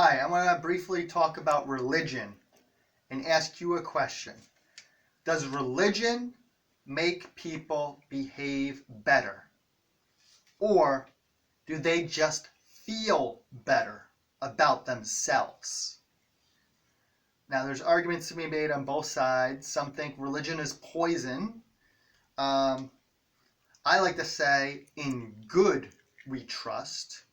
Hi, I want to briefly talk about religion and ask you a question. Does religion make people behave better? Or do they just feel better about themselves? Now, there's arguments to be made on both sides. Some think religion is poison. I like to say, in good we trust,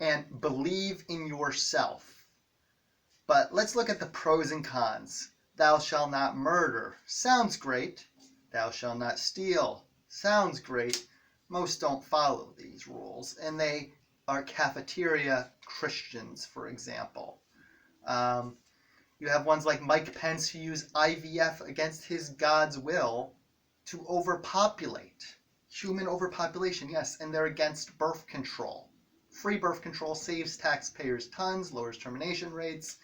and believe in yourself. But let's look at the pros and cons. Thou shalt not murder. Sounds great. Thou shalt not steal. Sounds great. Most don't follow these rules, and they are cafeteria Christians, for example. You have ones like Mike Pence who use IVF against his God's will to overpopulate. Human overpopulation, yes, and they're against birth control. Free birth control saves taxpayers tons, lowers termination rates,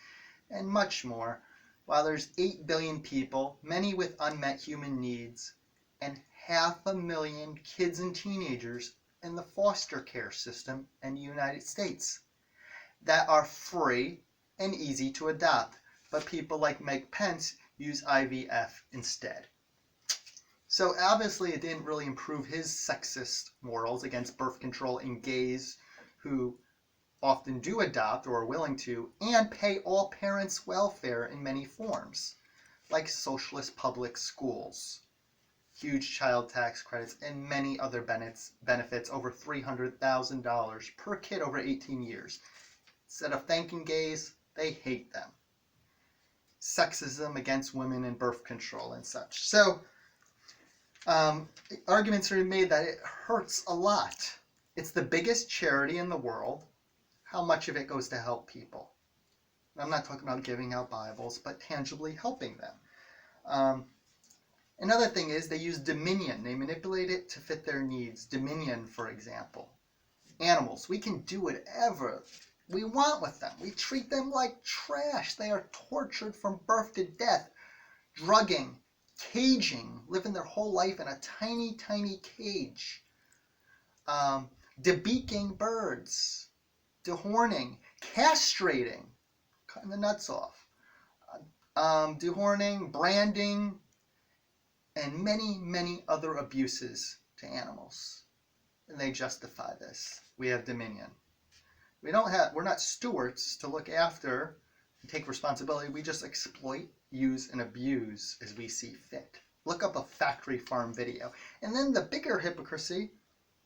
and much more, while there's 8 billion people, many with unmet human needs, and 500,000 kids and teenagers in the foster care system in the United States that are free and easy to adopt, but people like Mike Pence use IVF instead. So obviously it didn't really improve his sexist morals against birth control in gays who often do adopt or are willing to, and pay all parents welfare in many forms, like socialist public schools, huge child tax credits, and many other benefits over $300,000 per kid over 18 years. Instead of thanking gays, they hate them. Sexism against women and birth control and such. So arguments are made that it hurts a lot. It's the biggest charity in the world. How much of it goes to help people? I'm not talking about giving out Bibles, but tangibly helping them. Another thing is they use dominion. They manipulate it to fit their needs. Dominion, for example. Animals, we can do whatever we want with them. We treat them like trash. They are tortured from birth to death, drugging, caging, living their whole life in a tiny, tiny cage. Debeaking birds. Dehorning, castrating, cutting the nuts off, dehorning, branding, and many, many other abuses to animals. And they justify this. We have dominion. We're not stewards to look after and take responsibility. We just exploit, use, and abuse as we see fit. Look up a factory farm video. And then the bigger hypocrisy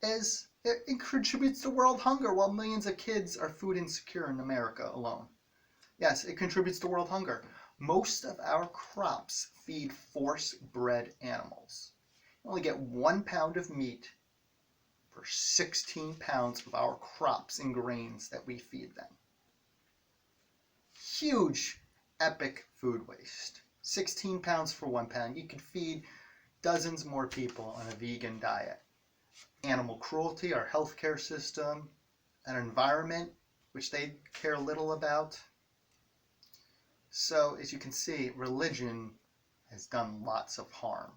is it contributes to world hunger while millions of kids are food insecure in America alone. Yes, it contributes to world hunger. Most of our crops feed force-bred animals. You only get 1 pound of meat for 16 pounds of our crops and grains that we feed them. Huge, epic food waste. 16 pounds for 1 pound. You could feed dozens more people on a vegan diet. Animal cruelty, our healthcare system, our environment, which they care little about. So, as you can see, religion has done lots of harm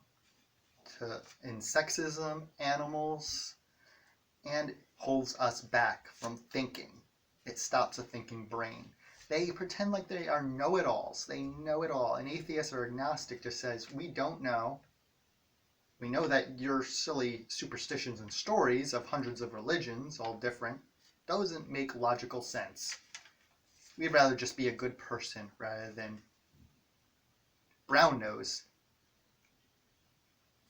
in sexism, animals, and holds us back from thinking. It stops a thinking brain. They pretend like they are know-it-alls. They know it all. An atheist or agnostic just says, we don't know. We know that your silly superstitions and stories of hundreds of religions, all different, doesn't make logical sense. We'd rather just be a good person rather than brown nose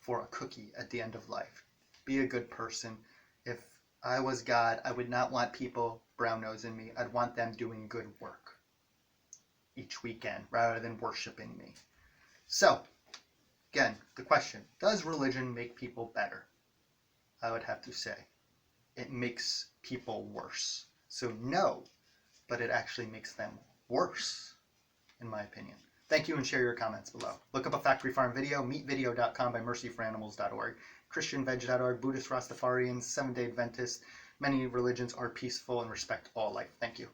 for a cookie at the end of life. Be a good person. If I was God, I would not want people brown nosing me. I'd want them doing good work each weekend rather than worshiping me. So, again, the question, does religion make people better? I would have to say, it makes people worse. So no, but it actually makes them worse, in my opinion. Thank you, and share your comments below. Look up a factory farm video, meatvideo.com by mercyforanimals.org, christianveg.org, Buddhist Rastafarians, Seventh-day Adventists. Many religions are peaceful and respect all life. Thank you.